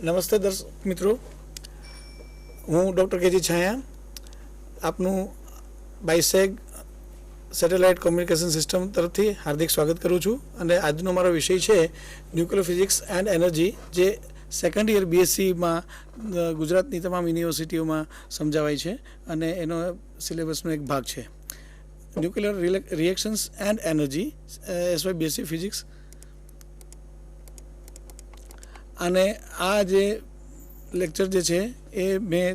નમસ્તે દર્શક મિત્રો, હું ડૉક્ટર કેજી છાયા આપનું બાયસેગ સેટેલાઇટ કોમ્યુનિકેશન સિસ્ટમ તરફથી હાર્દિક સ્વાગત કરું છું. અને આજનો મારો વિષય છે ન્યુક્લિયર ફિઝિક્સ એન્ડ એનર્જી, જે સેકન્ડ યર બીએસસીમાં ગુજરાતની તમામ યુનિવર્સિટીઓમાં સમજાવાય છે અને એનો સિલેબસનો એક ભાગ છે. Nuclear reactions and energy SY BSc physics. અને આ જે લેક્ચર જે છે એ મેં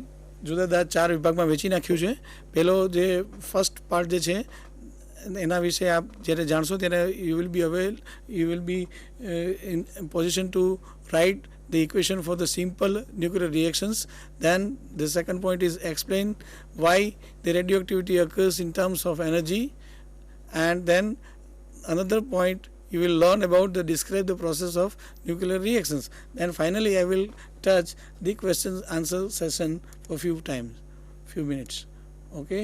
જુદા જુદા 4 વિભાગમાં વેચી નાખ્યું છે. પહેલો જે ફર્સ્ટ પાર્ટ જે છે એના વિશે આપ જ્યારે જાણશો ત્યારે you will be in position to write the equation for the simple nuclear reactions. Then the second point is explain why the radioactivity occurs in terms of energy, and then another point you will learn about describe the process of nuclear reactions. Then finally I will touch the questions answer session for few minutes. Okay.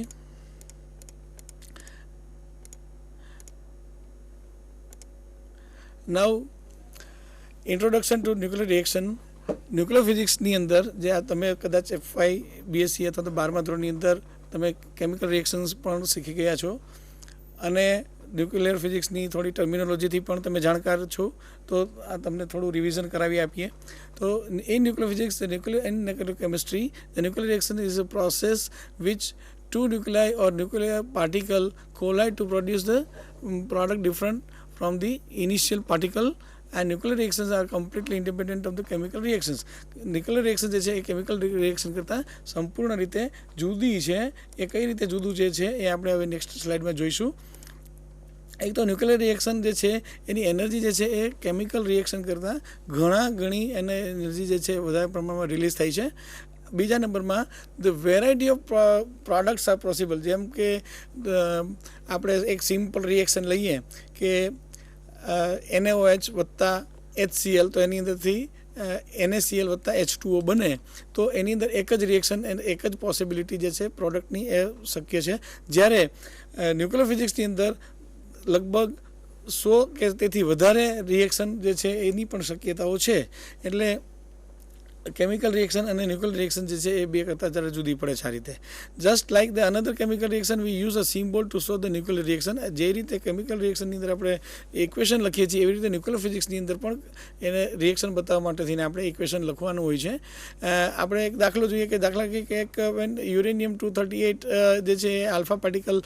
Now introduction to nuclear reaction. Nuclear ફિઝિક્સની અંદર જે આ તમે કદાચ FY BSc અથવા તો 12મા ધોરણની અંદર તમે કેમિકલ રિએક્શન્સ પણ શીખી ગયા છો અને ન્યુક્લિયર ફિઝિક્સની થોડી ટર્મિનોલોજીથી પણ તમે જાણકાર છો, તો આ તમને થોડું રિવિઝન કરાવી આપીએ. તો in nuclear physics nuclear and nuclear chemistry the nuclear reaction is a process which two nuclei or nuclear particle collide to produce the product different from the initial particle. And nuclear reactions are completely independent of the chemical reactions. Nuclear reaction જે છે એ chemical reaction કરતાં સંપૂર્ણ રીતે જુદી છે. એ કઈ રીતે જુદું જે છે એ આપણે હવે નેક્સ્ટ સ્લાઇડમાં જોઈશું. એક તો ન્યુક્લિયર રિએક્શન જે છે એની એનર્જી જે છે એ કેમિકલ રિએક્શન કરતાં ઘણી એનર્જી જે છે વધારે પ્રમાણમાં રિલીઝ થાય છે. બીજા નંબરમાં the variety of products are possible. જેમ કે આપણે એક સિમ્પલ રિએક્શન લઈએ કે NaOH વત્તા HCl, તો એની અંદરથી NaCl વત્તા H2O બને, તો એની અંદર એક જ રિએક્શન એક જ પોસિબિલિટી જે છે પ્રોડક્ટની એ શક્ય છે. જ્યારે ન્યુક્લિયર ફિઝિક્સની અંદર લગભગ 100 કે તેથી વધારે રિએક્શન જે છે એની પણ શક્યતાઓ છે. એટલે કેમિકલ રિએક્શન અને ન્યુક્લિયર રિએક્શન જે છે એ બે કરતાં જરા જુદી પડે છે આ રીતે. Just like the another chemical reaction V use a symbol to show the nuclear reaction. જે રીતે કેમિકલ રિએક્શનની અંદર આપણે ઇક્વેશન લખીએ છીએ એવી રીતે ન્યુક્લિયર ફિઝિક્સની અંદર પણ એને રિએક્શન બતાવવા માટે થઈને આપણે ઇક્વેશન લખવાનું હોય છે. આપણે એક દાખલો જોઈએ કે દાખલા કે એક યુરેનિયમ 238 જે છે એ આલ્ફા પાર્ટિકલ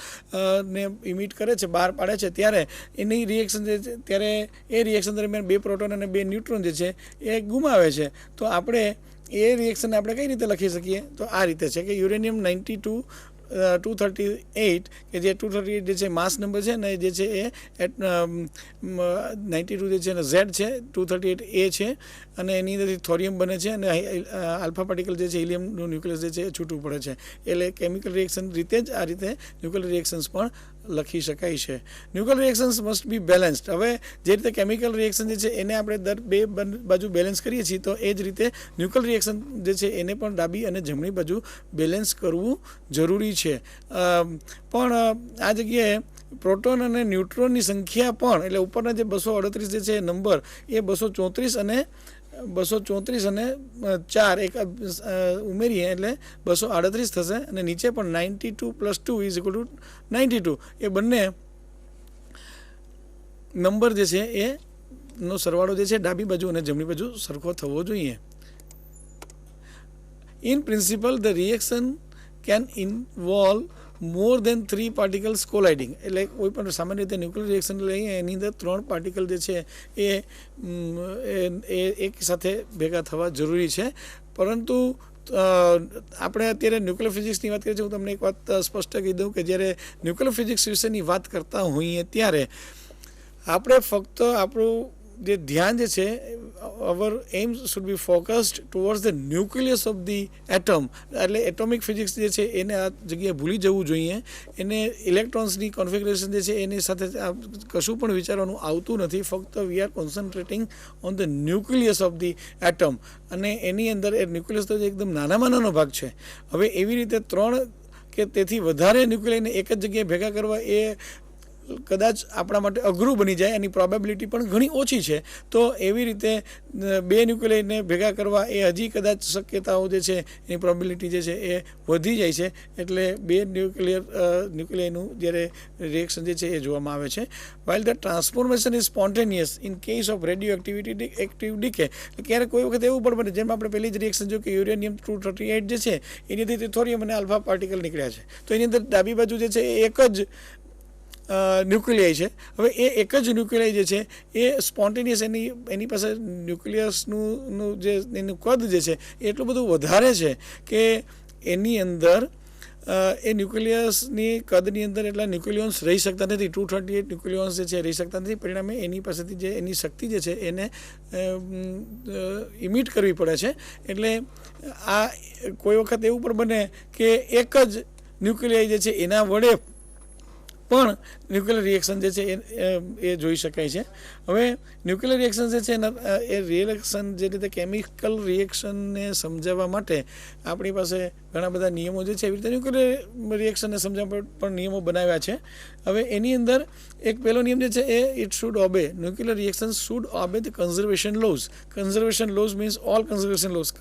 ને ઇમિટ કરે છે, બહાર પાડે છે, ત્યારે એની રિએક્શન જે છે ત્યારે એ રિએક્શન દરમિયાન 2 પ્રોટોન અને 2 ન્યુટ્રોન જે છે એ ગુમાવે છે. તો આપણે એ રિએક્શન આપણે કઈ રીતે લખી શકીએ? તો આ રીતે છે કે યુરેનિયમ 238 કે જે 238 જે છે માસ નંબર છે ને જે છે એ 92 જે છે ને Z છે, 238A છે, અને એની અંદરથી થોરિયમ બને છે અને આલ્ફા પાર્ટિકલ જે છે હિલિયમનું ન્યુક્લિયસ જે છે એ છૂટું પડે છે. એટલે કેમિકલ રિએક્શન રીતે જ આ રીતે ન્યુક્લિયર રિએક્શન્સ પણ લખી શકાય છે. Nuclear reactions must be balanced. હવે જે રીતે કેમિકલ રિએક્શન જે છે એને આપણે દર બે બાજુ બેલેન્સ કરીએ છીએ, તો એ જ રીતે ન્યુક્લિયર રિએક્શન જે છે એને પણ ડાબી અને જમણી બાજુ બેલેન્સ કરવું જરૂરી છે. પણ આ જગ્યાએ પ્રોટોન અને ન્યુટ્રોનની સંખ્યા પણ, એટલે ઉપરના જે 238 જે છે નંબર એ 234 અને 4 એક ઉમેરીએ એટલે 238 થશે. અને નીચે પણ 92 + 2 = 92. એ બંને નંબર જે છે એનો સરવાળો જે છે ડાબી બાજુ અને જમણી બાજુ સરખો થવો જોઈએ. In principle, the reaction can involve more than 3 particles colliding. એટલે કોઈ પણ સામાન્ય રીતે ન્યુક્લિયર રિએક્શન લઈએ એની અંદર 3 પાર્ટિકલ જે છે એ એક સાથે ભેગા થવા જરૂરી છે. પરંતુ આપણે અત્યારે ન્યુક્લિયર ફિઝિક્સની વાત કરીએ છીએ. હું તમને એક વાત સ્પષ્ટ કહી દઉં કે જ્યારે ન્યુક્લિયર ફિઝિક્સ વિશેની વાત કરતા હોઈએ ત્યારે આપણે ફક્ત આપણું જે ધ્યાન જે છે our aim should be focused towards the nucleus of the atom. એટલે એટોમિક ફિઝિક્સ જે છે એને આ જગ્યાએ ભૂલી જવું જોઈએ. એને ઇલેક્ટ્રોન્સની કોન્ફિગરેશન જે છે એની સાથે કશું પણ વિચારવાનું આવતું નથી. ફક્ત we are concentrating on the nucleus of the atom. અને એની અંદર એ ન્યુક્લિયસ તો એકદમ નાનામાં નાનો ભાગ છે. હવે એવી રીતે 3 કે તેથી વધારે ન્યુક્લિયસને એક જ જગ્યાએ ભેગા કરવા એ કદાચ આપણા માટે અઘરું બની જાય, એની પ્રોબેબિલિટી પણ ઘણી ઓછી છે. તો એવી રીતે 2 ન્યુક્લિયસને ભેગા કરવા એ હજી કદાચ શક્યતાઓ જે છે એની પ્રોબેબિલિટી જે છે એ વધી જાય છે. એટલે 2 ન્યુક્લિયસનું જ્યારે રિએક્શન જે છે એ જોવામાં આવે છે. while the transformation is spontaneous in case of radioactivity active decay. ક્યારેક કોઈ વખત એવું પણ બને, જેમ આપણે પહેલી જ રિએક્શન જો કે યુરેનિયમ 238 જે છે એની અંદર થોરિયમ અને આલ્ફા પાર્ટિકલ નીકળ્યા છે, તો એની અંદર ડાબી બાજુ જે છે એ એક જ ન્યુક્લિયાઈ છે. હવે એ એક જ ન્યુક્લિયાઈ જે છે એ સ્પોન્ટેનિયસ એની પાસે ન્યુક્લિયસનું જે એનું કદ જે છે એ એટલું બધું વધારે છે કે એની અંદર એ ન્યુક્લિયસની કદની અંદર એટલા ન્યુક્લિયોન્સ રહી શકતા નથી. 238 ન્યુક્લિયોન્સ જે છે રહી શકતા નથી. પરિણામે એની પાસેથી જે એની શક્તિ જે છે એને ઇમિટ કરવી પડે છે. એટલે આ કોઈ વખત એવું પણ બને કે એક જ ન્યુક્લિયાઈ જે છે એના વડે પણ ન્યુક્લિયર રિએક્શન જે છે એ જોઈ શકાય છે. હવે ન્યુક્લિયર રિએક્શન જે છે એ રિએક્શન જે રીતે કેમિકલ રિએક્શનને સમજાવવા માટે આપણી પાસે ઘણા બધા નિયમો જે છે એવી રીતે ન્યુક્લિયર રિએક્શનને સમજાવવા પણ નિયમો બનાવ્યા છે. હવે એની અંદર એક પહેલો નિયમ જે છે એ it should obey, nuclear reaction should obey the conservation laws. Conservation laws means all conservation laws.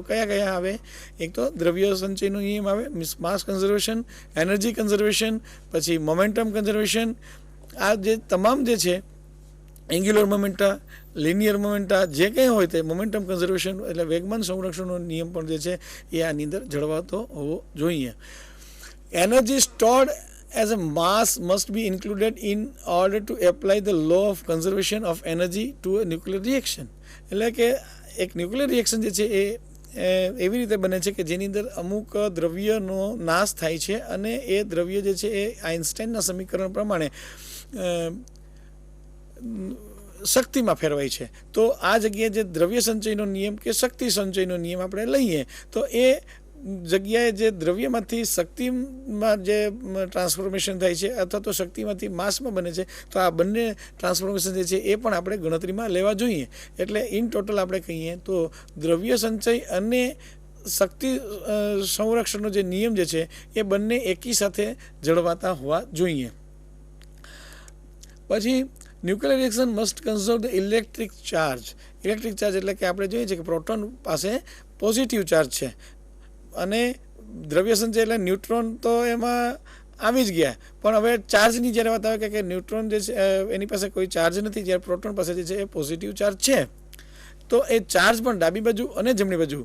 કયા આવે? એક તો દ્રવ્ય સંચયનો નિયમ આવે, means mass conservation, energy conservation, પછી મોમેન્ટમ કન્ઝર્વેશન. આ જે તમામ જે છે એન્ગ્યુલર મોમેન્ટા, લિનિયર મોમેન્ટા જે કંઈ હોય તે મોમેન્ટમ કન્ઝર્વેશન એટલે વેગમાન સંરક્ષણનો નિયમ પણ જે છે એ આની અંદર જળવાતો હોવો જોઈએ. Energy stored as a mass must be included in order to apply the law of conservation of energy to a nuclear reaction. એટલે કે એક ન્યુક્લિયર રિએક્શન જે છે એ એવી રીતે બને છે કે જેની અંદર અમુક દ્રવ્યનો નાશ થાય છે અને એ દ્રવ્ય જે છે એ આઇન્સ્ટાઈનના સમીકરણ પ્રમાણે શક્તિમાં ફેરવાય છે. તો આ જગ્યાએ જે દ્રવ્ય સંચયનો નિયમ કે શક્તિ સંચયનો નિયમ આપણે લઈએ તો એ જગ્યાએ જે દ્રવ્યમાંથી શક્તિમાં જે ટ્રાન્સફોર્મેશન થાય છે અથવા તો શક્તિમાંથી માસમાં બને છે, તો આ બંને ટ્રાન્સફોર્મેશન જે છે એ પણ આપણે ગણતરીમાં લેવા જોઈએ. એટલે ઇન ટોટલ આપણે કહીએ તો દ્રવ્ય સંચય અને શક્તિ સંરક્ષણનો જે નિયમ જે છે એ બંને એકી સાથે જળવાતા હોવા જોઈએ. પછી nuclear reaction must conserve the electric charge. Electric charge એટલે કે આપણે જોઈએ છીએ કે પ્રોટોન પાસે પોઝિટિવ ચાર્જ છે અને દ્રવ્ય સંચય એટલે ન્યુટ્રોન તો એમાં આવી જ ગયા, પણ હવે ચાર્જની જ્યારે વાત આવે કે ન્યુટ્રોન જે છે એની પાસે કોઈ ચાર્જ નથી, જ્યારે પ્રોટોન પાસે જે છે એ પોઝિટિવ ચાર્જ છે, તો એ ચાર્જ પણ ડાબી બાજુ અને જમણી બાજુ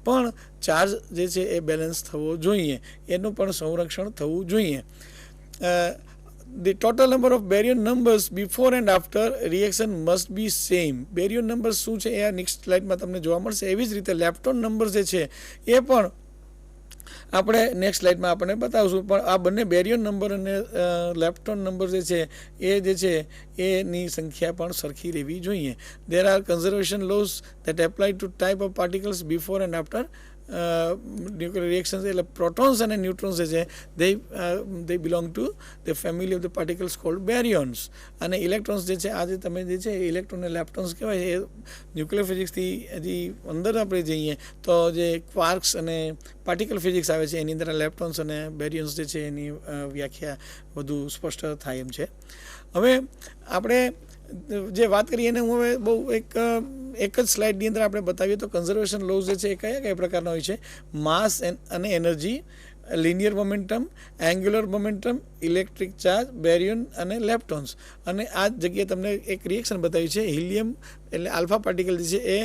પણ ચાર્જ જે છે એ બેલેન્સ થવો જોઈએ, એનું પણ સંરક્ષણ થવું જોઈએ. The total number of baryon numbers before and after reaction must be same. baryon numbers શું છે એ આ નેક્સ્ટ સ્લાઇડમાં તમને જોવા મળશે. એવી જ રીતે લેપ્ટોન નંબર જે છે એ પણ આપણે નેક્સ્ટ સ્લાઇડમાં આપણે બતાવશું. પણ આ બંને બેરિયન નંબર અને લેપ્ટોન નંબર જે છે એની સંખ્યા પણ સરખી રહેવી જોઈએ. There are conservation laws that apply to type of particles before and after nuclear reactions. એટલે પ્રોટોન્સ અને ન્યુટ્રોન્સ જે છે they belong to the family of the particles called baryons. અને ઇલેક્ટ્રોન્સ જે છે આજે તમે જે છે ઇલેક્ટ્રોન અને લેપ્ટોન્સ કહેવાય એ ન્યુક્લિયર ફિઝિક્સથી હજી અંદર આપણે જઈએ તો જે ક્વાર્ક્સ અને પાર્ટિકલ ફિઝિક્સ આવે છે એની અંદર લેપ્ટોન્સ અને બેરિયન્સ જે છે એની વ્યાખ્યા વધુ સ્પષ્ટ થાય એમ છે. હવે આપણે જે વાત કરીએ એને હું હવે બહુ એક જ સ્લાઇડની અંદર આપણે બતાવીએ તો કન્ઝર્વેશન લોઝ જે છે એ કયા પ્રકારના હોય છે? માસ અને energy, linear momentum, angular momentum, electric charge, baryon અને લેપ્ટોન્સ. અને આ જગ્યાએ તમને એક રિએક્શન બતાવી છે હિલિયમ એટલે આલ્ફા પાર્ટિકલ જે છે એ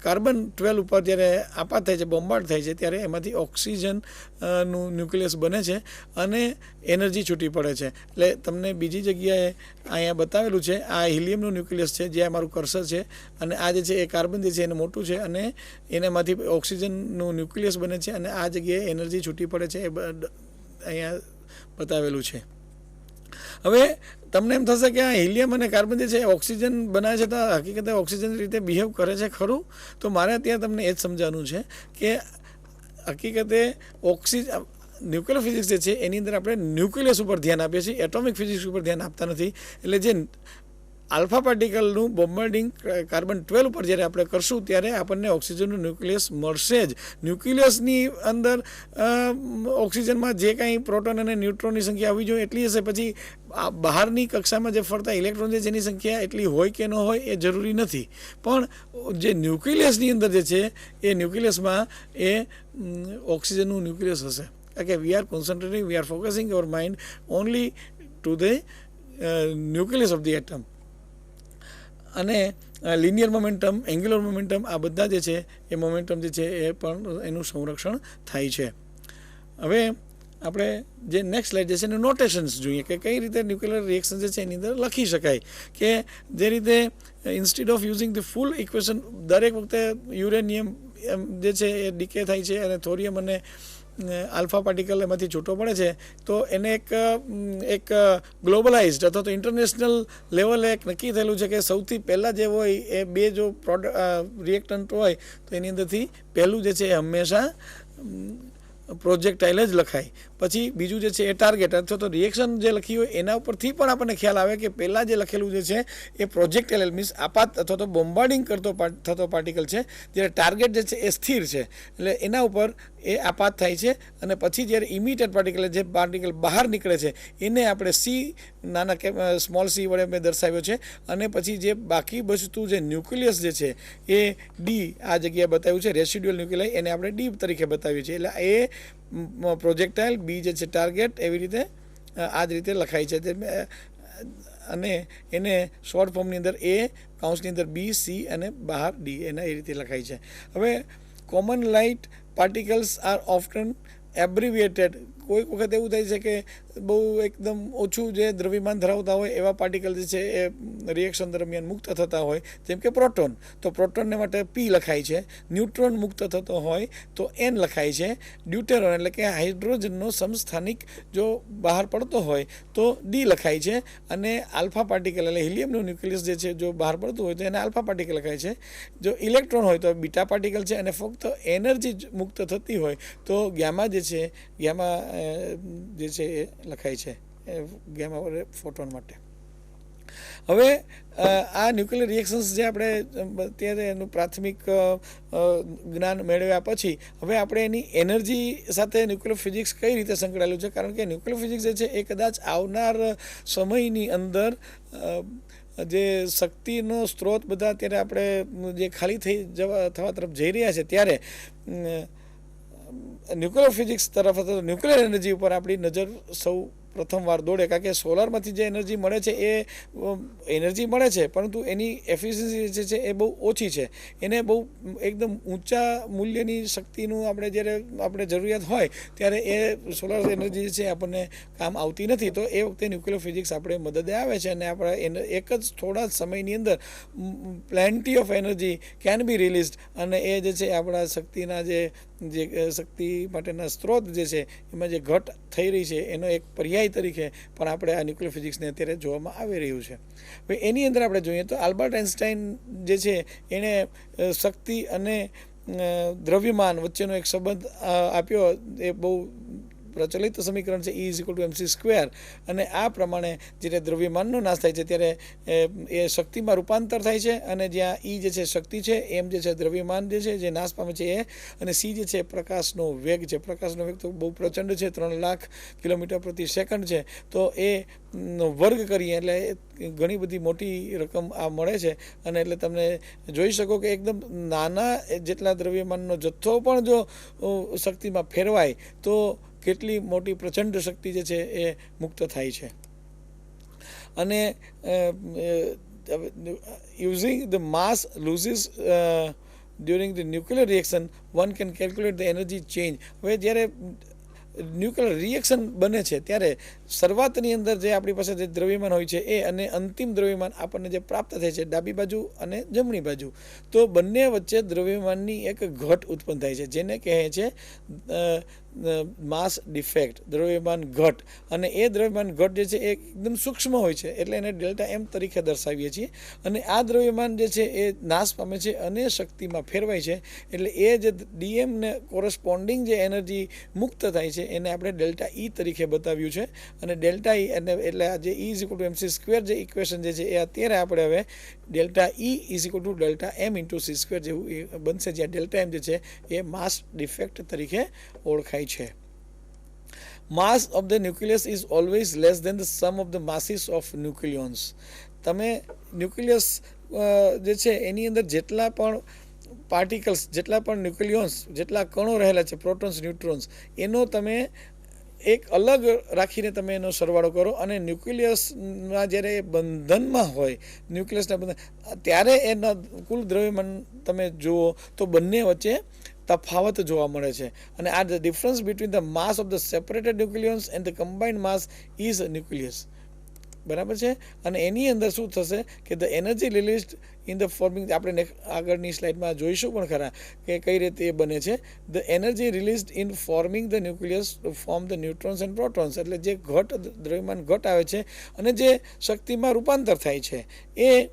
કાર્બન 12 ઉપર જ્યારે આપાત થાય છે, બોમ્બાર્ડ થાય છે, ત્યારે એમાંથી ઓક્સિજન નું ન્યુક્લિયસ બને છે અને એનર્જી છૂટી પડે છે. એટલે તમને બીજી જગ્યાએ અહીંયા બતાવેલું છે આ હિલિયમનું ન્યુક્લિયસ છે જ્યાં મારું કર્સર છે, અને આ જે છે એ કાર્બન જે છે એને મોટું છે અને એનામાંથી ઓક્સિજનનું ન્યુક્લિયસ બને છે અને આ જગ્યાએ એનર્જી છૂટી પડે છે, એ અહીંયા બતાવેલું છે. હવે તમને એમ થશે કે આ હિલિયમ અને કાર્બન જે છે ઓક્સિજન બનાવે છે તો હકીકતે ઓક્સિજન રીતે બિહેવ કરે છે ખરું? તો મારે ત્યાં તમને એ જ સમજાવવાનું છે કે હકીકતે ન્યુક્લિયર ફિઝિક્સ જે છે એની અંદર આપણે ન્યુક્લિયસ ઉપર ધ્યાન આપીએ છીએ, એટોમિક ફિઝિક્સ ઉપર ધ્યાન આપતા નથી. એટલે જે આલ્ફા પાર્ટિકલનું બોમ્બાર્ડિંગ કાર્બન 12 ઉપર જ્યારે આપણે કરશું ત્યારે આપણને ઓક્સિજનનું ન્યુક્લિયસ મળશે જ. ન્યુક્લિયસની અંદર ઓક્સિજનમાં જે કાંઈ પ્રોટોન અને ન્યુટ્રોનની સંખ્યા આવવી જોઈએ એટલી હશે. પછી બહારની કક્ષામાં જે ફરતા ઇલેક્ટ્રોન છે જેની સંખ્યા એટલી હોય કે ન હોય એ જરૂરી નથી. પણ જે ન્યુક્લિયસની અંદર જે છે એ ન્યુક્લિયસમાં એ ઓક્સિજનનું ન્યુક્લિયસ હશે. કારણ કે we are concentrating, we are focusing our mind only to the nucleus of the atom. અને લિનિયર મોમેન્ટમ, એન્ગ્યુલર મોમેન્ટમ, આ બધા જે છે એ મોમેન્ટમ જે છે એ પણ એનું સંરક્ષણ થાય છે. હવે આપણે જે નેક્સ્ટ સ્લાઇડ જે છે એનું નોટેશન્સ જોઈએ કે કઈ રીતે ન્યુક્લિયર રિએક્શન જે છે એની અંદર લખી શકાય. કે જે રીતે instead of using the full equation દરેક વખતે યુરેનિયમ જે છે એ ડીકે થાય છે અને થોરિયમ અને આલ્ફા પાર્ટિકલ એમાંથી છૂટો પડે છે. તો એને એક ગ્લોબલાઇઝડ અથવા તો ઇન્ટરનેશનલ લેવલે એક નક્કી થયેલું છે કે સૌથી પહેલાં જે હોય એ બે જો રિએક્ટન્ટ હોય તો એની અંદરથી પહેલું જે છે એ હંમેશા પ્રોજેક્ટાઇલ જ લખાય. પછી બીજું જે છે એ ટાર્ગેટ અથવા તો રિએક્શન જે લખી હોય એના ઉપરથી પણ આપણને ખ્યાલ આવે કે પહેલાં જે લખેલું જે છે એ પ્રોજેક્ટાઇલ મીન્સ આપાત અથવા તો બોમ્બાર્ડિંગ થતો પાર્ટિકલ છે, જ્યારે ટાર્ગેટ જે છે એ સ્થિર છે એટલે એના ઉપર એ આપાત થાય છે. અને પછી જ્યારે ઇમિટેડ પાર્ટિકલ જે પાર્ટિકલ બહાર નીકળે છે એને આપણે સી નાના સ્મોલ સી વડે મેં દર્શાવ્યો છે. અને પછી જે બાકી બચતું જે ન્યુક્લિયસ જે છે એ ડી આ જગ્યાએ બતાવ્યું છે, રેસિડ્યુઅલ ન્યુક્લિયાઈ, એને આપણે ડી તરીકે બતાવ્યું છે. એટલે એ પ્રોજેક્ટાઇલ, બી જે છે ટાર્ગેટ, એવી રીતે આ જ રીતે લખાય છે. અને એને શોર્ટ ફોર્મની અંદર એ, કાઉન્સની અંદર બી, સી અને બહાર ડી, એના એ રીતે લખાય છે. હવે કોમન લાઇટ પાર્ટિકલ્સ આર ઓફટન એબ્રિવિએટેડ. કોઈક વખત એવું થાય છે કે બહુ એકદમ ઓછું જે દ્રવ્યમાન ધરાવતા હોય એવા પાર્ટિકલ જે છે એ રિએક્શન દરમિયાન મુક્ત થતા હોય, જેમ કે પ્રોટોન, તો પ્રોટોનને માટે પી લખાય છે. ન્યુટ્રોન મુક્ત થતો હોય તો એન લખાય છે. ડ્યુટેરોન એટલે કે હાઇડ્રોજનનો સમસ્થાનિક જો બહાર પડતો હોય તો ડી લખાય છે. અને આલ્ફા પાર્ટિકલ એટલે હિલિયમનું ન્યુક્લિયસ જે છે જો બહાર પડતું હોય તો એને આલ્ફા પાર્ટિકલ લખાય છે. જો ઇલેક્ટ્રોન હોય તો બીટા પાર્ટિકલ છે. અને ફક્ત એનર્જી મુક્ત થતી હોય તો ગામા જે છે, ગામા જે છે એ લખાય છે ગામા ફોટોન માટે. હવે આ ન્યુક્લિયર રિએક્શન્સ જે આપણે અત્યારે એનું પ્રાથમિક જ્ઞાન મેળવ્યા પછી હવે આપણે એની એનર્જી સાથે ન્યુક્લિયર ફિઝિક્સ કઈ રીતે સંકળાયેલું છે, કારણ કે ન્યુક્લિયર ફિઝિક્સ જે છે એ કદાચ આવનાર સમયની અંદર જે શક્તિનો સ્ત્રોત બધા અત્યારે આપણે જે ખાલી થવા તરફ જઈ રહ્યા છે ત્યારે ન્યુક્લિયર ફિઝિક્સ તરફ અથવા ન્યુક્લિયર એનર્જી ઉપર આપણી નજર સૌ પ્રથમવાર દોડે. કારણ કે સોલારમાંથી જે એનર્જી મળે છે એ એનર્જી મળે છે પરંતુ એની એફિશિયન્સી જે છે એ બહુ ઓછી છે. એને બહુ એકદમ ઊંચા મૂલ્યની શક્તિનું આપણે જરૂરિયાત હોય ત્યારે એ સોલાર એનર્જી છે આપણને કામ આવતી નથી. તો એ વખતે ન્યુક્લિયર ફિઝિક્સ આપણે મદદે આવે છે અને આપણે એક જ થોડા સમયની અંદર plenty of energy can be released. અને એ જે છે આપણા શક્તિના જે શક્તિ માટેના સ્ત્રોત જે છે એમાં જે ઘટ થઈ રહી છે એનો એક પર્યાય તરીકે પણ આપણે આ ન્યુક્લિયર ફિઝિક્સને અત્યારે જોવામાં આવી રહ્યું છે. હવે એની અંદર આપણે જોઈએ તો આલ્બર્ટ આઇન્સ્ટાઈન જે છે એણે શક્તિ અને દ્રવ્યમાન વચ્ચેનો એક સંબંધ આપ્યો. એ બહુ પ્રચલિત સમીકરણ છે E=mc². અને આ પ્રમાણે જ્યારે દ્રવ્યમાનનો નાશ થાય છે ત્યારે એ શક્તિમાં રૂપાંતર થાય છે. અને જ્યાં E જે છે શક્તિ છે, એમ જે છે દ્રવ્યમાન જે છે જે નાશ પામે છે એ, અને સી જે છે પ્રકાશનો વેગ છે. પ્રકાશનો વેગ તો બહુ પ્રચંડ છે, 3 લાખ કિલોમીટર પ્રતિ સેકન્ડ છે. તો એ વર્ગ કરીએ એટલે ઘણી બધી મોટી રકમ આ મળે છે. અને એટલે તમને જોઈ શકો કે એકદમ નાના જેટલા દ્રવ્યમાનનો જથ્થો પણ જો શક્તિમાં ફેરવાય તો કેટલી મોટી પ્રચંડ શક્તિ જે છે એ મુક્ત થાય છે. અને using the mass loses during the nuclear reaction one can calculate the energy change. હવે જ્યારે ન્યુક્લિયર રિએક્શન બને છે ત્યારે શરૂઆતની અંદર જે આપણી પાસે જે દ્રવ્યમાન હોય છે એ અને અંતિમ દ્રવ્યમાન આપણને જે પ્રાપ્ત થાય છે ડાબી બાજુ અને જમણી બાજુ, તો બંને વચ્ચે દ્રવ્યમાનની એક ઘટ ઉત્પન્ન થાય છે જેને કહે છે માસ ડિફેક્ટ, દ્રવ્યમાન ઘટ, અને એ દ્રવ્યમાન ઘટ જે છે એ એકદમ સૂક્ષ્મ હોય છે એટલે એને ડેલ્ટા એમ તરીકે દર્શાવીએ છીએ. અને આ દ્રવ્યમાન જે છે એ નાશ પામે છે અને શક્તિમાં ફેરવાય છે એટલે એ જે ડીએમને કોરસ્પોન્ડિંગ જે એનર્જી મુક્ત થાય છે એને આપણે ડેલ્ટા ઈ તરીકે બતાવ્યું છે. અને ડેલ્ટા ઈ એટલે આ જે E is equal to MC square જે ઇક્વેશન જે છે એ અત્યારે આપણે હવે delta E is equal to delta M into C square જેવું એ બનશે, જ્યાં ડેલ્ટા એમ જે છે એ માસ ડિફેક્ટ તરીકે ઓળખાય છે. Mass of the nucleus is always less than the sum of the masses of nucleons. તમે ન્યુક્લિયસ જે છે એની અંદર જેટલા પણ પાર્ટિકલ્સ, જેટલા પણ ન્યુક્લિયોન્સ, જેટલા કણો રહેલા છે, પ્રોટોન્સ, ન્યુટ્રોન્સ, એનો તમે એક અલગ રાખીને તમે એનો સરવાળો કરો અને ન્યુક્લિયસમાં જ્યારે એ બંધનમાં હોય, ન્યુક્લિયસના બંધન, ત્યારે એના કુલ દ્રવ્યમાન તમે જુઓ તો બંને વચ્ચે તફાવત જોવા મળે છે. અને આ the difference between the mass of the separated nucleons and the combined mass is nucleus. બરાબર છે. અને એની અંદર શું થશે કે the energy released in the forming, આપણે આગળની સ્લાઇડમાં જોઈશું પણ ખરા કે કઈ રીતે એ બને છે. The energy released in forming the nucleus form the neutrons and protons, એટલે જે ઘટ, દ્રવ્યમાન ઘટ આવે છે અને જે શક્તિમાં રૂપાંતર થાય છે એ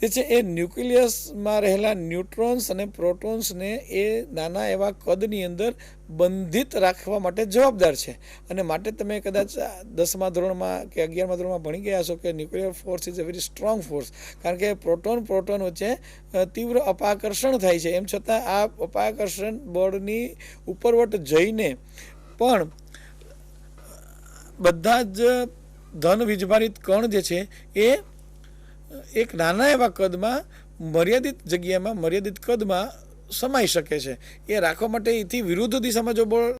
જે છે એ ન્યુક્લિયસમાં રહેલા ન્યુટ્રોન્સ અને પ્રોટોન્સને એ નાના એવા કદની અંદર બંધિત રાખવા માટે જવાબદાર છે. અને માટે તમે કદાચ 10મા ધોરણમાં કે 11મા ધોરણમાં ભણી ગયા છો કે nuclear force is a very strong force, કારણ કે પ્રોટોન વચ્ચે તીવ્ર અપાકર્ષણ થાય છે. એમ છતાં આ અપાકર્ષણ બળની ઉપરવટ જઈને પણ બધા જ ધન વીજભારિત કણ જે છે એ એક નાના એવા કદમાં, મર્યાદિત જગ્યામાં, મર્યાદિત કદમાં સમાઈ શકે છે. એ રાખવા માટે એથી વિરુદ્ધ દિશામાં જો બળ